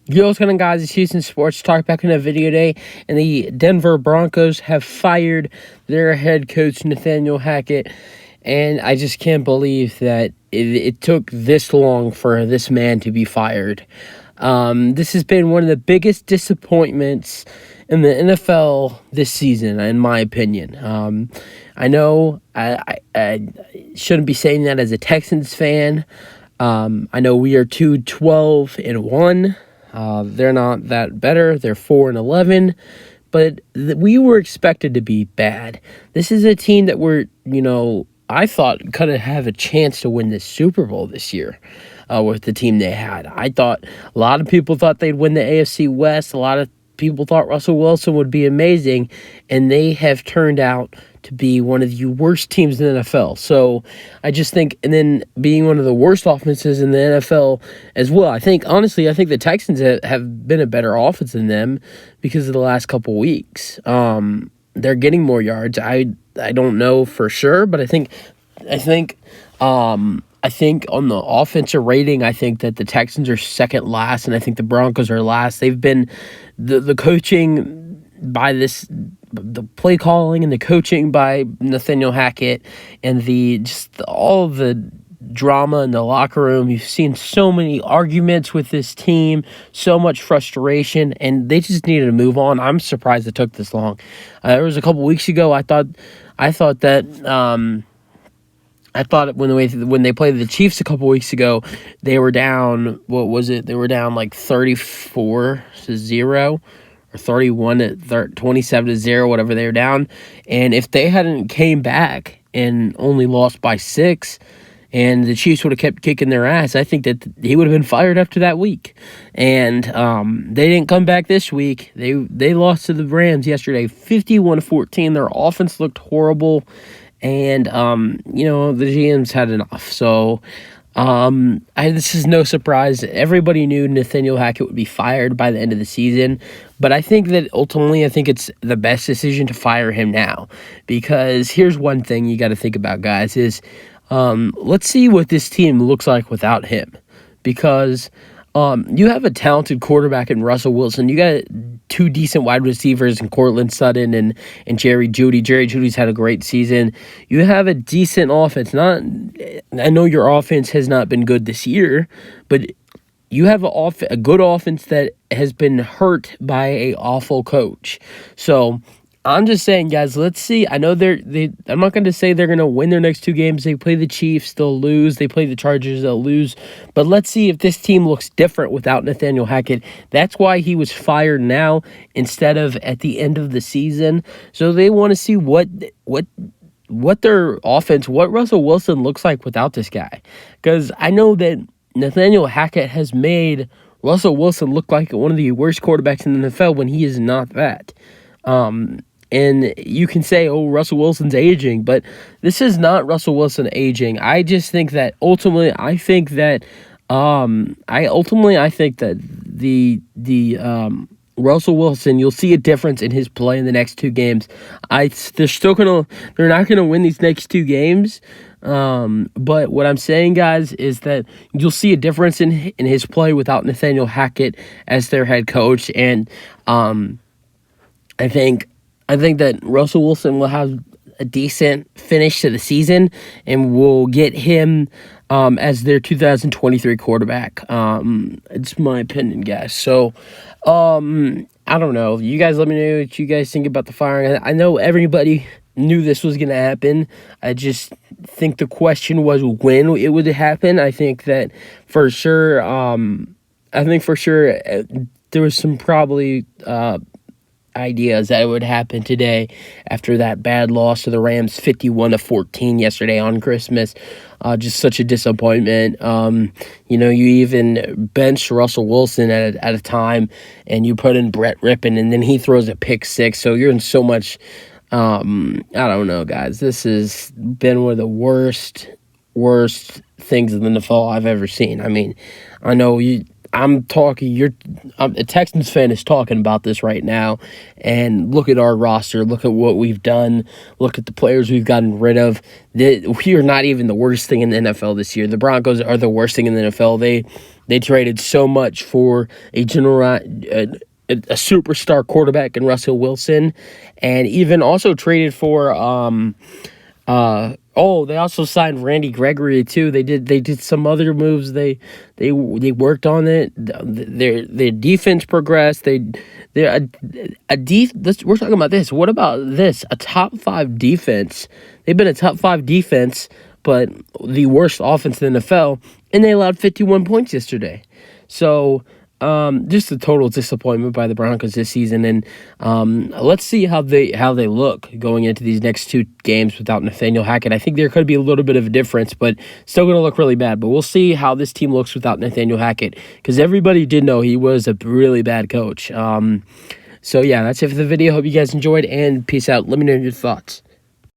Yo, what's going on, guys? It's Houston Sports Talk back in a video today, and the Denver Broncos have fired their head coach, Nathaniel Hackett, and I just can't believe that it took this long for this man to be fired. This has been one of the biggest disappointments in the NFL this season, in my opinion. I know I shouldn't be saying that as a Texans fan. I know we are 2-12-1. They're not that better. They're 4-11, but we were expected to be bad. This is a team that I thought could have a chance to win the Super Bowl this year with the team they had. I thought a lot of people thought they'd win the AFC West. A lot of people thought Russell Wilson would be amazing, and they have turned out to be one of the worst teams in the NFL. So I just think, and then being one of the worst offenses in the NFL as well. Honestly, I think the Texans have been a better offense than them because of the last couple weeks. They're getting more yards. I don't know for sure, but I think on the offensive rating, I think that the Texans are second last, and I think the Broncos are last. They've been the coaching by the play calling and the coaching by Nathaniel Hackett, and all of the drama in the locker room. You've seen so many arguments with this team, so much frustration, and they just needed to move on. I'm surprised it took this long. There was a couple weeks ago. I thought that. I thought when they played the Chiefs a couple weeks ago, they were down. What was it? They were down like 34-0 or 27-0, whatever they were down. And if they hadn't came back and only lost by 6, and the Chiefs would have kept kicking their ass, I think that he would have been fired after that week. And they didn't come back this week. They lost to the Rams yesterday, 51-14. Their offense looked horrible. And, the GM's had enough. So, this is no surprise. Everybody knew Nathaniel Hackett would be fired by the end of the season. But I think that ultimately, it's the best decision to fire him now. Because here's one thing you got to think about, guys, is let's see what this team looks like without him. Because you have a talented quarterback in Russell Wilson. You got 2 decent wide receivers in Cortland Sutton and Jerry Jeudy. Jerry Jeudy's had a great season. You have a decent offense. I know your offense has not been good this year, but you have a good offense that has been hurt by an awful coach. So I'm just saying, guys, let's see. I know I'm not going to say they're going to win their next 2 games. They play the Chiefs, they'll lose. They play the Chargers, they'll lose. But let's see if this team looks different without Nathaniel Hackett. That's why he was fired now instead of at the end of the season. So they want to see what their offense, what Russell Wilson looks like without this guy. Because I know that Nathaniel Hackett has made Russell Wilson look like one of the worst quarterbacks in the NFL when he is not that. And you can say, oh, Russell Wilson's aging, but this is not Russell Wilson aging. I just think that ultimately, I think that Russell Wilson, you'll see a difference in his play in the next 2 games. They're not gonna win these next 2 games. But what I'm saying, guys, is that you'll see a difference in his play without Nathaniel Hackett as their head coach, and I think that Russell Wilson will have a decent finish to the season, and we'll get him as their 2023 quarterback. It's my opinion, guys. So, I don't know. You guys let me know what you guys think about the firing. I know everybody knew this was going to happen. I just think the question was when it would happen. I think that for sure, there was some probably ideas that it would happen today after that bad loss to the Rams 51-14 yesterday on Christmas. Just such a disappointment. You even benched Russell Wilson at a time, and you put in Brett Rippon, and then he throws a pick 6. So you're in so much. I don't know, guys. This has been one of the worst things in the NFL I've ever seen. I mean, I know I'm talking. A Texans fan is talking about this right now, and look at our roster. Look at what we've done. Look at the players we've gotten rid of. We are not even the worst thing in the NFL this year. The Broncos are the worst thing in the NFL. They traded so much for a superstar quarterback in Russell Wilson, and even also traded for they also signed Randy Gregory too. They did some other moves. They worked on it. Their defense progressed. We're talking about this. What about this? A top 5 defense. They've been a top 5 defense, but the worst offense in the NFL, and they allowed 51 points yesterday. So just a total disappointment by the Broncos this season, and let's see how they look going into these next 2 games without Nathaniel Hackett. I think there could be a little bit of a difference, but still going to look really bad. But we'll see how this team looks without Nathaniel Hackett, because everybody did know he was a really bad coach. So yeah, that's it for the video. Hope you guys enjoyed, and peace out. Let me know your thoughts.